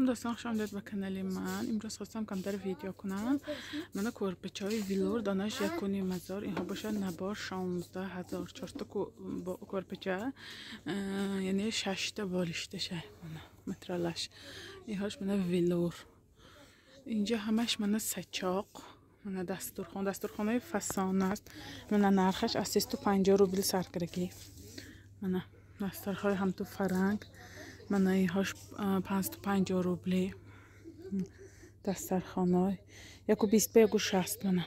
سلام دوستان، خوش آمدید به کانال من. امروز خواستم کمتر ویدیو کنم. من کورپچای ویلور دانش 1.5 اینها باشه نبار 16,000 4 تا کورپچه، یعنی 6 تا بالشتشه مترالش. اینهاش من ویلور. اینجا همش من سچاق، من دستورخانه فسانه است. من نرخش از 350 روبل سرکرگی. من دستورخانه هم تو فرنگ. من اینهاش 550 روبلی دسترخانه، یکو 20 یکو 60 من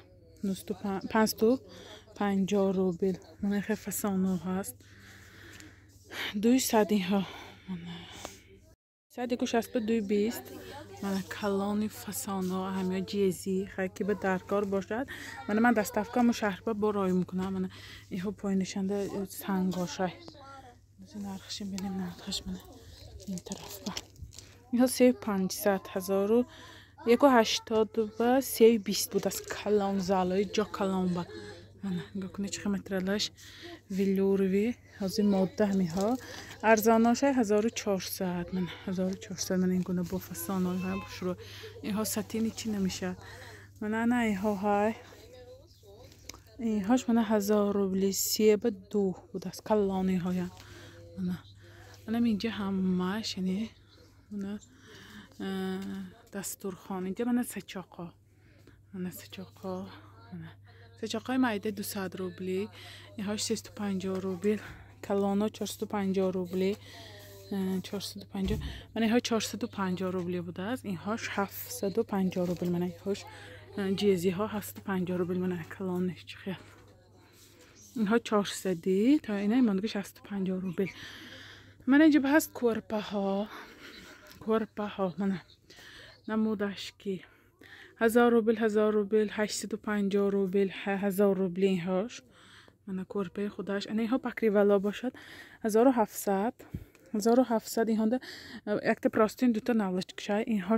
550 روبل. من خیلی فسانه هست 200 اینها من 100 یکو 60 220 من کلانی فسانه همه جیزی خیلی به درکار باشد. من دستافکم شهر با رای میکنم. من اینها پای نشنده سنگاشه نرخش ببینیم. نرخش من این طرف با اینها 3,500,000 و 180 و 320 بود از کلان زالای جا کلان با من نگاه کنید چه مترالش ویلوروی از این ماده همیها ارزاناش 1400 من 1400 من این کنه با فسانه های بشرو. اینها ستینی چی نمیشه. من نه اینها های اینهاش من 1000 روبلی 32 بود از کلانی های من اینجا همش یعنی من دستورخانه. اینجا من سچاقا سچاقای مایده 200 روبلی. اینهاش 350 روبل کلانا 450 روبلی 450 من اینها 450 روبلی بوده است. اینهاش 750 روبل من اینهاش جیزی ها 750 روبل من کلانش چخیر. اینها 400 تا اینا ماندگی 650 روبل. من اینجا به هست کورپه ها من نمودش که 1000 روبل 850 روبل 1000 روبل اینهاش من کورپه خودش. اینها پکری ولا باشد 1700 اینها ده یک پراستین دوتا نالچ کشای. اینها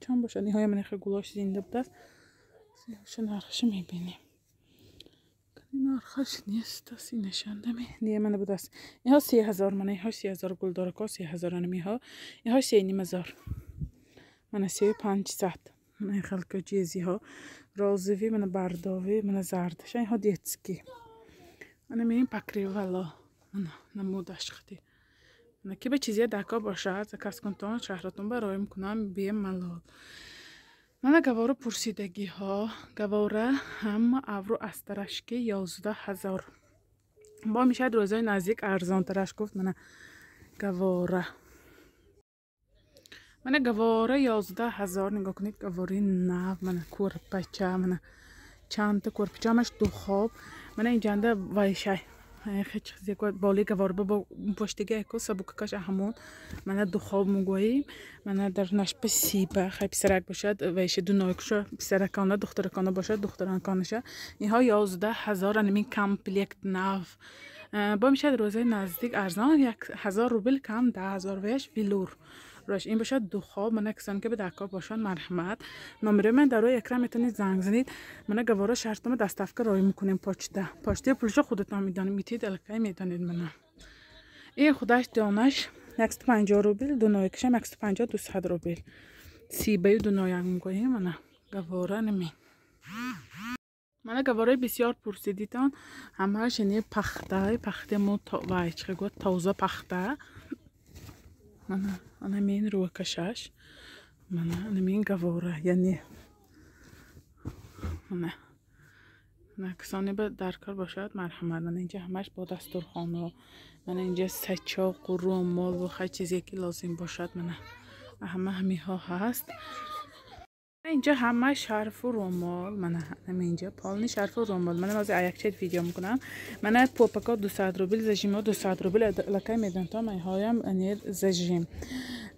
چند باشد. اینها من خیلی گلاش زنده بود است. اینهاش نرخش میبینیم. نرخش نیست است نشانده می من بود است. اینها 30,000 من اینها 30,000 گل داره که 30,000 اینها 3,500 من 3,500 من خلق جیزی ها رازوی من برداوی من زردش. اینها دیتسکی من میریم پکری والا من نمودش خدی من که به چیزی دکا باشد کس کنتان شهرتون برای میکنم بیم ملال. من گواره پرسیدگی ها گواره هم اورو استرشکی 11,000 با میشه روزای نزدیک ارزان ترش گفت. من گواره 11,000 نگاه کنید. گواره نو من کورپچه من چند تا کورپچه همش دو خواب من این جنده وایشه خیلی چیزی که بالی گواره با پشتگی اکو سبوککش همون من دو خواب مگوییم. من در نشپ سیبه خیلی پسرک باشد ویشه دو نایکشو پسرکانه دخترکانه باشد دخترانکانشه. اینها 11,000 نمی کمپلیکت نو با میشه روزای نزدیک ارزان 1,000 روبل کم 10,000 ویش ویلور روش. این باشد دو خواب من کسانی که به دکار باشن مرحمت. نمره من در روی اکرام میتونید زنگ زنید. من گواره شرطم دستافک رای میکنیم. پاچته پولش خودتون میدانید میتید الکی میدانید. من این خودش دانش 150 روبل دو نایکشم 150 200 روبل سیبه دو نایک میگوییم. من گواره نمی من گواره بسیار پرسیدیدان همهاش یعنی پخته مو وایچه گفت تازه پخته من مین رو کشش من مین گواره یعنی من کسانی به درکار باشد مرحمت. من اینجا همش با دستورخانه من اینجا سچاق و رومال و خیلی چیزی که لازم باشد من همیها هست. اینجا همه شرف و رومال من اینجا پالنی شرف و رومال من از یک چیز ویدیو میکنم. من پوپکا 200 روبل زجیما 200 روبل لکه میدن تا من هایم انیر زجیم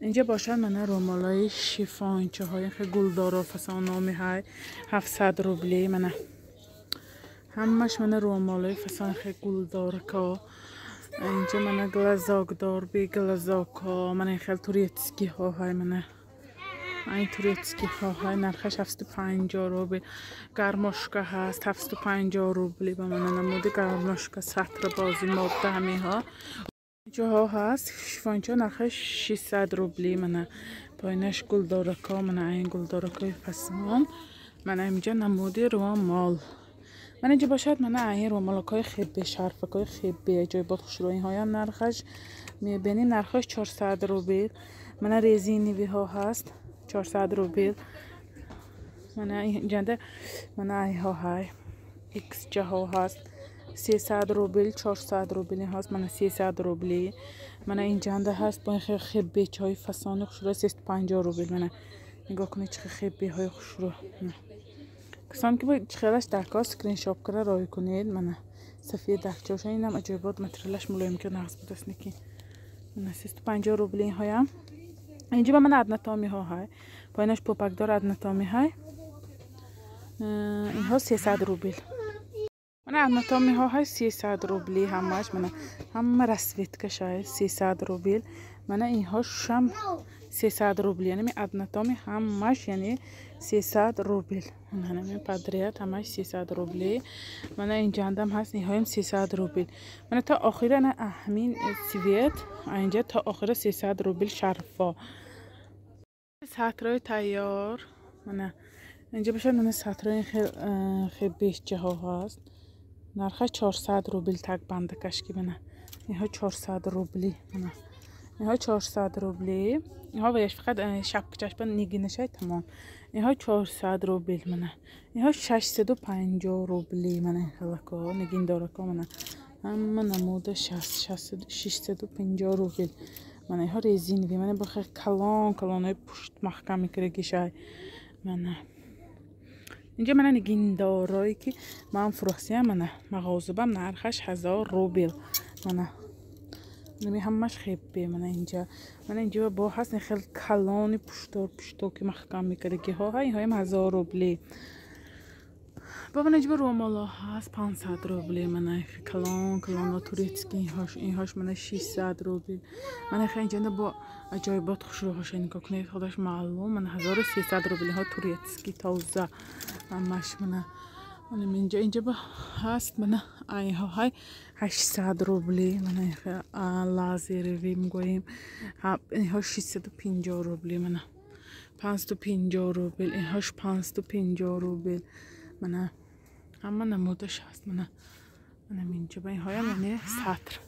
اینجا باشد. من رومالای شیفان چه های خیلی گلدار و فسانامی های 700 روبلی من همش من رومالای فسان خیلی گلدار که اینجا من گلزاک دار بی گلزاکا من خیلی توریتسکی ها های من این توریتسکی ها های نرخش 750 روبل. گرماشکا هست 750 روبلی با من نموده گرماشکا سطر بازی ماده همی ها جاها هست شیفانچا نرخش 600 روبلی. من پایینش گلدارکا، من این گلدارکای فسان. من اینجا نمودی رومال. من اینجا باشد من این رومالکای خیلی شرفکای خیلی جای بود خوشرویی های هم نرخش میبینیم. نرخش 400 روبل. من رزینی ها هست 400 روبل. من اینجا من ای ها های ایکس جاها هست 300 روبل 400 روبلی هست. من 300 روبلی. من اینجا هست با این خیلی چای فسان خوشرو 350 روبل. من نگاه کنید چه خیلی های خوشرو. کسانی که باید خیلیش درکار سکرین شاپ کرده رای کنید. من سفید دکچاش اینم عجیبات متریالش ملایم که نقص بود است نکی. من 350 روبلی این هایم. اینجا با من ادنتامی ها های پایینش پوپک دار ادنتامی های این ها 300 روبل. من ادنتامی ها های 300 روبلی همش. من هم رسویت کشای 300 روبل. من این ها شم 300 روبل یعنی ادنتامی همش یعنی 300 روبل. من پدریت همش 300 روبل. من اینجا هم هست این هایم 300 روبل. من تا آخر نه همین سویت اینجا تا آخر 300 روبل شرفا. سطرای تیار من اینجا بشه. من سطرای خیلی بیشتر ها هست. نرخ 400 روبل تک بنده کشکی. من اینها 400 روبلی. من اینها 400 روبلی. اینها ویش فقط شب کچش بند نگینشه تمام. اینها 400 روبل. من اینها 650 روبلی. من خلاکا نگین دارکا. من اما نموده 650 روبل. من اینها رزینی وی. من بخیر کلان های پشت محکم میکره گیشه. من اینجا من نگین دارایی که من فروخسیم. من مغازبم نرخش 1000 روبل. من نمی همش خیلی. من اینجا با هست خیلی کلانی پشتو که محکم میکره گیه ها های هایم 1000 روبلی. با من اینجا رومالا هست 500 روبلی. من کلان توریتسکی این هاش من 600 روبل. من اینجا با عجایبات خوشرو هاش نگاه کنید خودش معلوم. من 1300 روبلی ها توریتسکی تازه همش. من اینجا با هست من این ها های 800 روبلی. من لازری وی میگوییم این ها 650 روبلی. من 550 روبل. این هاش 550 روبل. من اما نمودش هست. من اینجا با این های من سطر.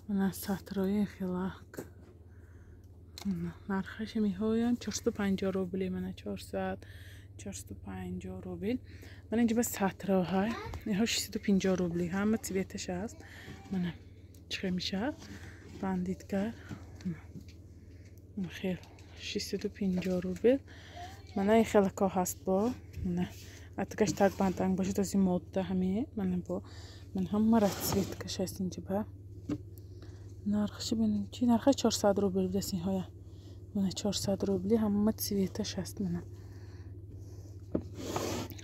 من سطرهای خلاق نرخش می هایم 450 روبلی. من 450 روبل. من اینجا با سطرها های این ها 650 روبلی. همه تیبیتش هست. من چه میشه بندید کرد خیلی 650 روبل. من این خلاقا هست با من اتکش تک بندنگ باشه تا این ماده همه. من هم رسید کش هست اینجا با نرخش بینیم چی نرخش 400 روبل دست این های. من 400 روبلی همه سویتش هست. من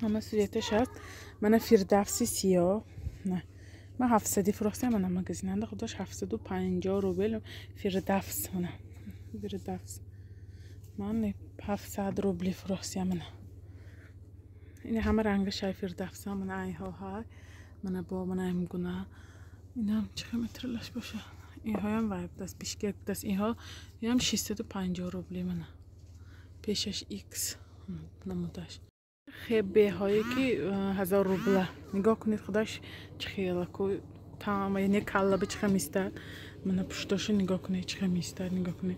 همه سویتش هست. من فیردفسی سیاه نه من 700 فروختم. من مگزیننده خودش 750 روبل فیردفس. من فیردفس من 700 روبلی فروختم. من این همه رنگ شای فیردفس من ای ها های. من با من میگونه اینم چه مترلش باشه. این ها هم وایب دست بیشکر دست. این ها هم 650 روبلی. من پیشش ایکس نمودش خیلی هایی که 1000 روبله. نگاه کنید خودش چه خیلی که تمام یعنی کلا به چه میستر. من پشتاش نگاه کنید چه میستر. نگاه کنید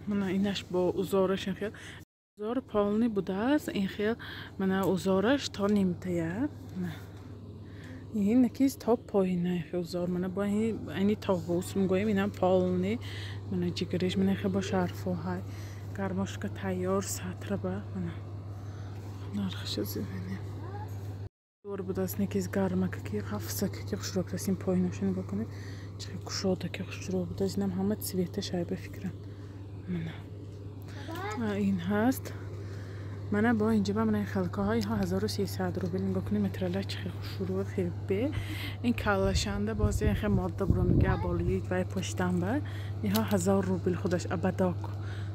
من اینش با اوزارش خیلی اوزار پالنی بوده است. این خیلی من اوزارش تا نیمته این نکیز تا پایینه خیلی اوزار. من با اینی تا غوص میگویم اینم پالنی. من جگرش من خیلی با شرفه های گرماش که تیار سطر با من نرخش زیبینیم دور بود است نکیز گرمه که خفصه که خوش رو کسیم پایینش نگاه کنید چه کشاده که خوش رو بود از اینم همه سویته شای بفکرم. من این هست. من با اینجا با من خلقه های ها 1300 روبل. نگاه کنید مترله چه خوش رو خیلی به این کلشنده بازی این خیلی ماده برون میگه بالید و پشتم بر اینها 1000 روبل خودش ابداک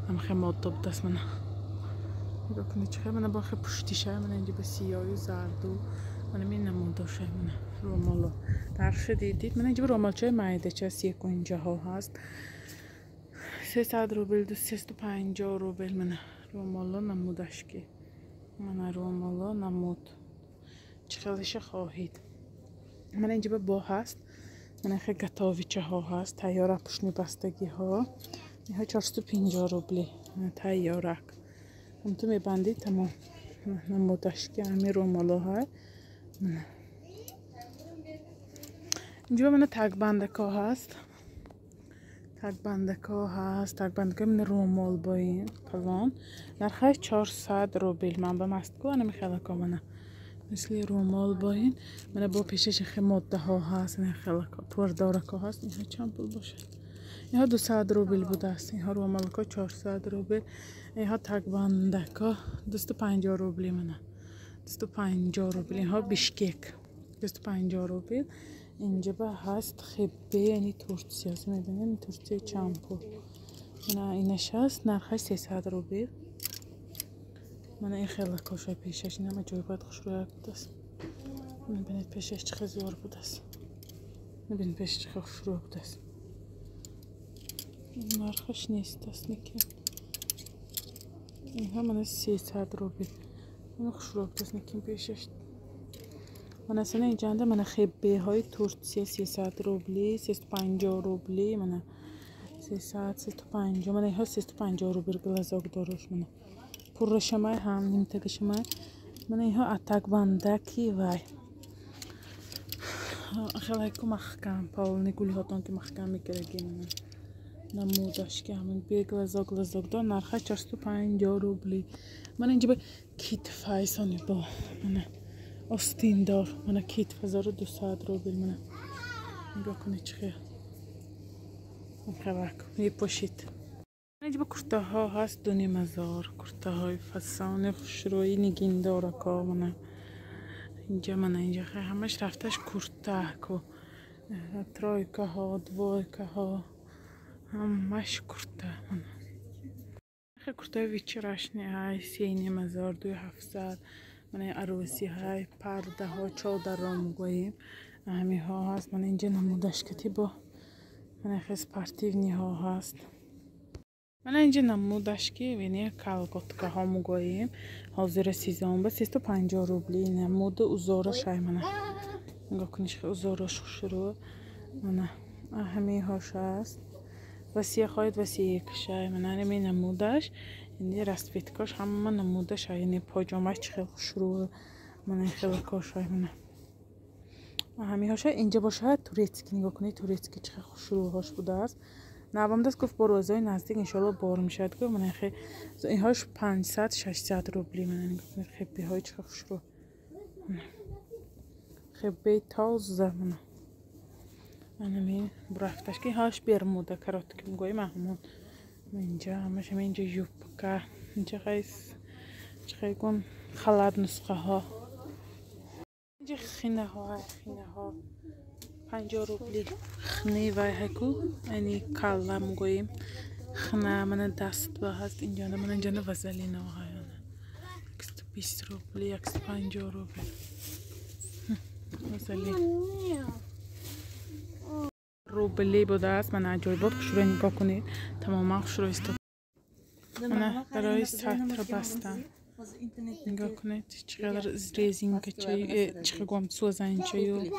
هم خیلی ماده بود است. من نگاه کنید چه من با خیلی پشتیشه. من اینجا به سیاه و زرد و من می نموداشه من رومالو نرخ دیدید. من اینجا رومالچای مایده یک اینجاها هست 300 روبل 250 روبل. من رومالو نمودش که من رومالو نمود چخلش خواهید. من اینجا با هست من خیلی گتاویچه ها هست تیاره پشنی بستگی ها اینها 450 روبلی تیاره هم تو میبندید تمام. نمودش که همی رومالو های اینجا من تگ بندکا هست تگ بندکا من رومال با این کلان نرخش 400 روبل. من به مستگو انا میخیلی که من مثل رومال با این من با پیشش خیلی ماده ها هست این خیلی پر دارکا هست. اینها چند پول باشه؟ اینها 200 روبل بوده است. اینها رومال که 400 روبل. اینها تگ بندکا 250 روبلی. من 250 روبل. اینها بیشکک 250 روبل. اینجا با هست خبه یعنی ترکیه هست. میبینید ترکیه چند پول. من اینش هست نرخش 300 روبل. من این خیلی کاشه پیشش اینم جای باید خوش روی بوده است. میبینید پیشش چه زیار بوده است. میبینید پیشش چه خوش روی بوده است. نرخش نیست است نکن. اینها من 300 روبل. من خوش روی بوده است نکن پیشش. من اصلا اینجا انده من خبه های ترکیه 300 روبلی 350 روبلی. من 300 350 من اینها 350 روبل گلزاق داروش. من پر شمای هم نیم تک شمای. من اینها اتاق بندکی وای خیلی که محکم پاول نگولی هاتون که محکم میگیره. من نمودش که همون بی گلزاق دار نرخه 450 روبلی. من اینجا به کیت فایسانی با من آستین دار من کیت 1200 روبل. من نگاه کنید چه خیلی میپوشید. اینجا با کرته ها هست دونی مزار کرته های فسان خوشرویی نگین داره که من اینجا خیلی همش رفتش کرته که ترایکه ها دوایکه ها همش کرته. من خیلی کرته ویچی رشنی های سینی مزار 2700. من عروسی های پرده ها چادر را مگوییم همی ها هست. من اینجا نمودش کتی با من خیلی سپارتیونی ها هست. من اینجا نمودش که وینی کالگوتکا ها مگوییم حاضر سیزان با 350 روبلی. نمود اوزارش های من نگاه کنیش خیلی اوزارش شروع. من همی هاش هست وسیع خواهید وسیع کشای. من همی نمودش اینی رستویتکاش همه من نمودش های یعنی پاجامش خیلی شروع. من خیلی کاش های من همی هاش اینجا باشه توریتسکی. نگاه کنید توریتسکی چه شروع هاش بوده است. نبام دست گفت با روزای نزدیک انشالله بار میشد که من خیلی اینهاش 500 600 روبلی. من نگاه کنید خیلی های چه خوش رو خیلی تازه. من می برفتش که هاش برموده کرات که میگویم همون اینجا همش اینجا یوبکا اینجا خیلی کن خلاد نسخه ها. اینجا خینه ها 50 روبلی خنه وای هکو یعنی کالا میگوییم خنه. من دست با هست اینجا من اینجا وزلینه ها 20 روبلی 50 روبلی وزلین روبلی بوده است. من عجایب بود خوش رو نگاه کنید تماما خوش رو است. من برای سطر بستم نگاه کنید چقدر ریزینگ چقدر گم سوزنچه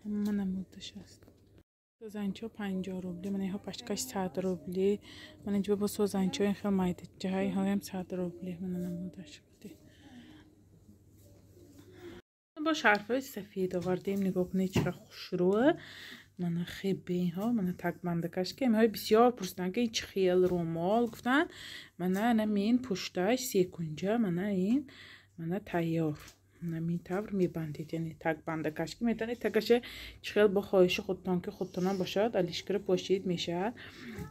من نمودش است. سوزنچه 50 روبلی. من اینها پشکش 100 روبلی. من اینجا با سوزنچه این خیلی مایده جایی های هم 100 روبلی. من نمودش بودی با شرفای سفید آوردیم. نگاه کنید چقدر خوش روه. من خیلی ها من تک بندکش که های بسیار پرسیدن که هیچ خیال رومال گفتن. من این پشتش سیکنجا من تیار من طور میبندید یعنی تک بندکش که میتونید تکش خیلی با خواهش خودتان که خودتان باشد الیشکر پاشید میشه.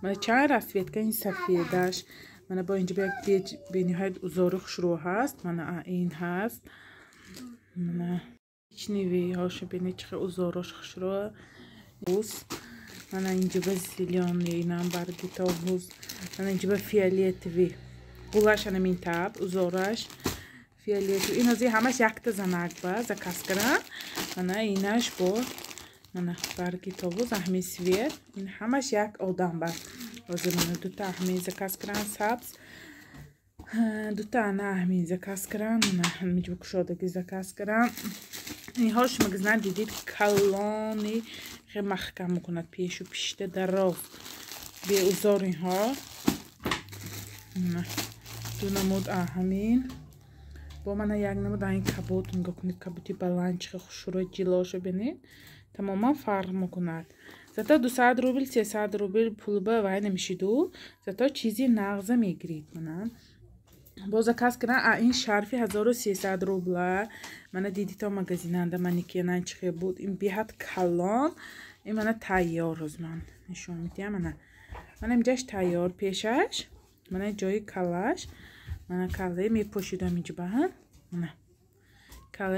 من چند رسویت که این سفیدش من با اینجا یک بینیهایت اوزارخ شروع هست. من این هست من هیچ نیوی هاش بینید چقدر اوزارش شروع بوز. من اینجا به زیلیان اینم برگی تا بوز. من اینجا به فیالیت وی بولاش این تاب اوزارش фиолетовый. این از همش یک تا زنگ با заказ کردم. من اینش با من برگی تابوز همین سویت. این همش یک آدم با. از من دو تا همین заказ کردم سبز. دو تا نه همین заказ کردم. من همین جو کشودگی заказ کردم. این هاش مگزن دیدید کلانی خیلی محکم میکند پیش و پیشته دراز. به اوزار اینها. دو نمود همین. با من یک نمود این کبوت نگاه کنید کبوتی بلند چه خوشروی جلاشو بینید تماما فرق میکند زتا 200 روبل 300 روبل پول به وای نمیشیدو زتا چیزی نغزه میگیرید من با заказ کردن این شرفی 1300 روبل من دیدی تا مغازیننده من که نه چه بود این بیاد کلان این من تیار از من نشون میدم من اینجاش تیار پیشش من جای کلاش من کلاه میپوشیدم اینجا با من کلاه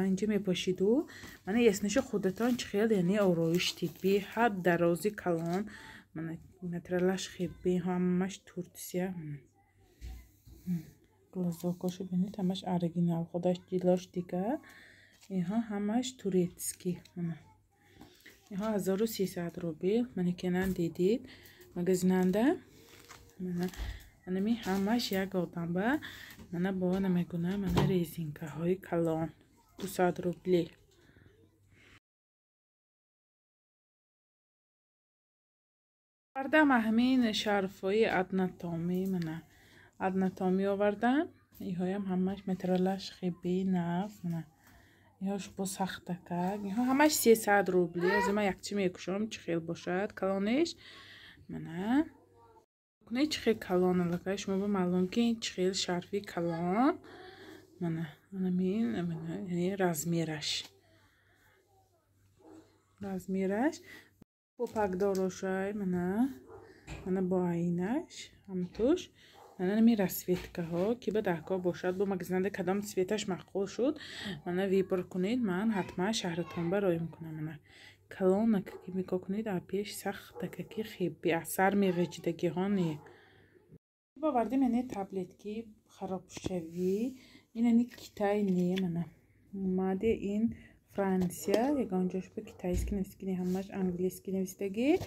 اینجا میپوشیدو من اسمش خودتان خیلی یعنی آرایش دید بی حد درازی کلان من مترلش خیلی همش تورتیسیه глазокошо ببینید همش اورگینال خودش جلاش دیگه اینها همش توریتسکی اینها 1300 روبل من کنن دیدید مغازیننده من می همش یک آدم با من با نمیگونه من ریزینکه های کلان 200 روبلی آوردم همین شرفای ادناتامی من ادناتامی آوردم اینها هم همش مترلش خیلی نفت من اینهاش با سخته کرد اینها همش 300 روبلی از من یک چی میکشم چه خیلی باشد کلانش من کنه چه خیلی کلان لکه شما با معلوم که این چه خیلی شرفی کلان من یعنی رزمیرش با پاکداروشای من با اینش هم توش من نمی سویتکه ها که به دهکا باشد با مگزنده کدام سویتش مخول شد من ویبر کنید من حتما شهرتان برای میکنم من کلان که میکا کنید پیش سخت که خیلی اثر میغجیدگی ها نی با وردیم اینه تبلت که خراب شوی این اینه کتای نیه من اومده این فرانسیا یگانجاش به کتایسکی نویسکی همش انگلیسکی نویسدگی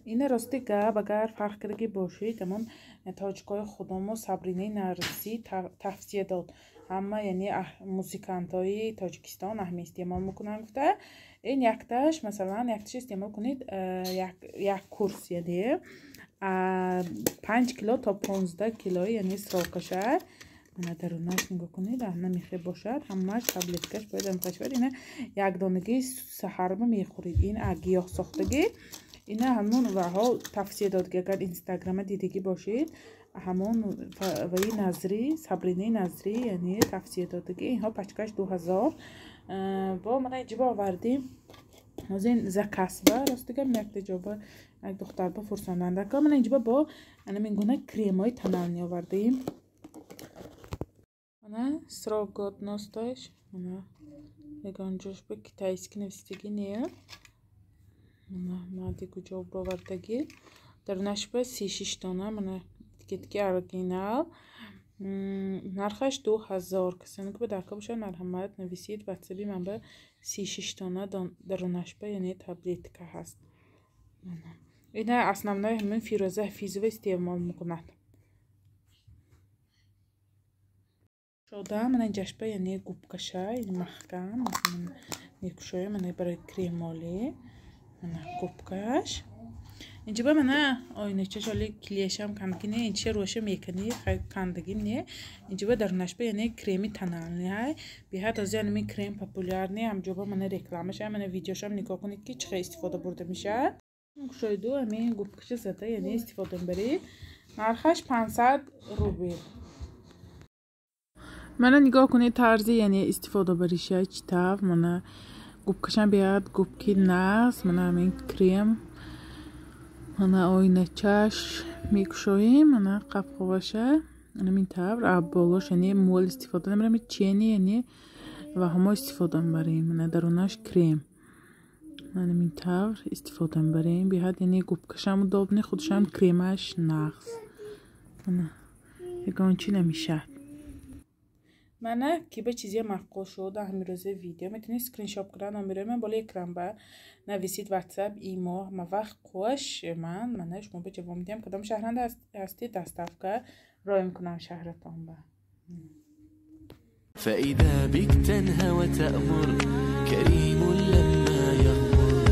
این راستی گاب اگر فرق کرده باشید تمام تاجکای خودم و سابرینه نرسی تفسیر داد همه یعنی موزیکانت های تاجیکستان اهمی استعمال میکنن گفته این یکتاش مثلا یکتاش استعمال کنید یک کورس یعنی 5 کیلو تا 15 کیلو یعنی سراغشه من درونش نگاه کنید نمیخه باشد همش تبلتکش باید امکشور اینه یک دانگی سحر میخورید این گیاه ساختگی اینه همون وها تفسیر داد که اگر اینستاگرام دیدگی باشید همون وی نظری سابرینه نظری یعنی تفسیر دادگی اینها پچکش 2000 با من اینجا آوردیم از این زکاسبه راستگه یک تجربه یک دختر با فرساندنده که من اینجا با میگونه کریمای تنالنی آوردیم من سراغات نستایش من یگانجاش به کتایسکی نویسدگی نیه من مادی کجا آوردگی درونش به 36 دانه من تیکتکی اورگینال نرخش 2000 کسانی که به دکا باشن مرحمت نویسید واتسابی من به 36 دانه درونش به یعنی تبلیت که هست اینه основной همین فیروزه فیزو استعمال میکند شده من اینجاش به یعنی گوبکشه این محکم من میکشوی من برای کریمالی من گوبکش اینجا به من آینه چشالی کلیشم کندگی نه اینچه روشه میکنی خیلی کندگی نه اینجا به درونش به یعنی کریمی تنالنی های بیاد از یعنی کریم پاپولار نه هم جوبا من رکلامش من ویدیوشم نگاه کنید که چه استفاده برده میشه شایدو همین گوبکش زده یعنی استفاده برید نرخش 500 روبل من نگاه کنید طرزی یعنی استفاده بریشه چطور من گوبکشم بیاد گوبکی ناز من همین کریم من آینه چش میکشویم من قفقه باشه همین طور عبالوش یعنی مول استفاده نمیرم چینی یعنی و همه استفاده بریم من درونش کریم من همین طور استفاده بریم بیاد یعنی گوبکشم دابنی خودشم کریمش نقص من یکان چی نمیشه من که به چیزی معقول شد همین روز ویدیو میتونید اسکرین شات کنن نمره من بالای اکران با نویسید واتساپ ایمو ما وقت خوش من شما به جواب میدم کدام شهرنده هستید دستافکار راه میکنم شهرتون با فإذا بك تنهى وتأمر كريم لما يغمر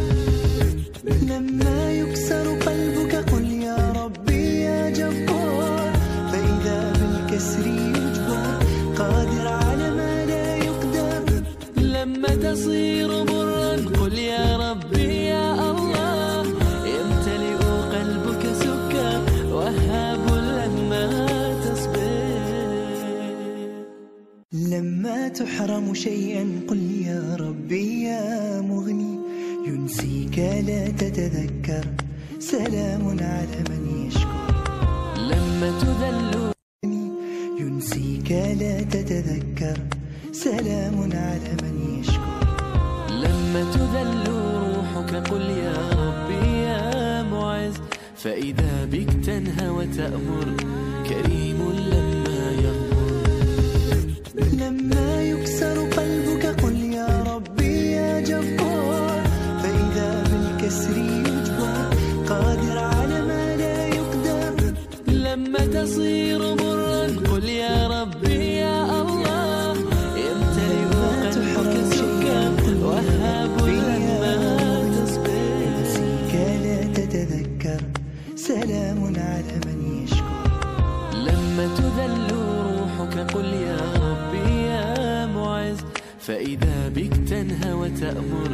لما يكسر قلبك قل يا ربي يا جبار فإذا بالكسر يجبر قادر على ما لا يقدر لما تصير مرا قل يا ربي يا الله يمتلئ قلبك سكر وهاب لما لما تحرم شيئا قل يا ربي يا مغني ينسيك لا تتذكر سلام على من يشكر لما تذل ينسيك لا تتذكر سلام على من يشكر لما تذل روحك قل يا ربي يا معز فإذا بك تنهى وتأمر كريم لما يغفر لما يكسر قلبك قل يا ربي يا جبار فإذا بالكسر يجبر قادر على ما لا يقدر لما تصير مرا قل يا ربي يا الله يمتلئ قلبك سكر وهاب لما تصبر ينسيك لا تتذكر سلام على من يشكر لما تذل روحك قل يا ربي يا معز فإذا بك تنهى وتأمر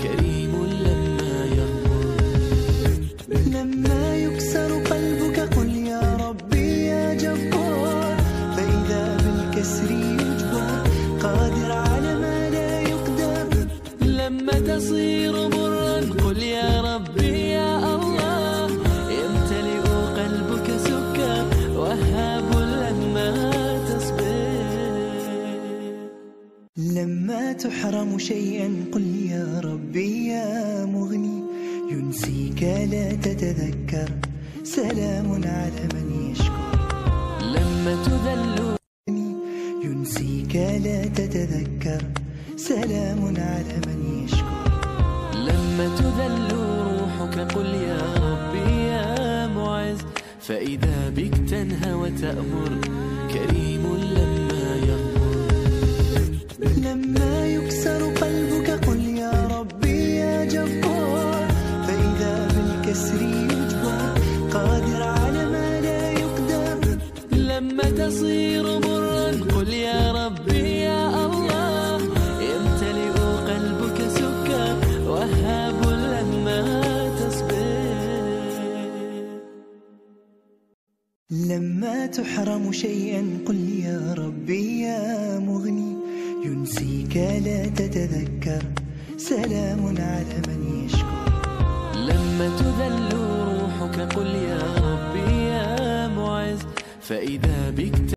كريم لما يغمر لما يكسر قلبك قل يا ربي يا جبار فإذا بالكسر يجبر قادر على ما لا يقدر لما تصير مرا قل يا ربي يا الله يمتلئ قلبك سكر وهاب لما لما تحرم شيئا قل يا ربي يا مغني ينسيك لا تتذكر سلام على من يشكر لما تذل ينسيك لا تتذكر سلام على من يشكر لما تذل روحك قل يا ربي يا معز فإذا بك تنهى وتأمر كريم لما يغفر لما يكسر قلبك قل يا ربي يا جبار فإذا بالكسر يجبر قادر على ما لا يقدر لما تصير مرا قل يا ربي يا الله يمتلئ قلبك سكر وهاب لما تصبر لما تحرم شيئا قل يا ربي يا مغني ينسيك لا تتذكر سلام على من يشكر لما تذل روحك قل يا ربي يا معز فإذا بك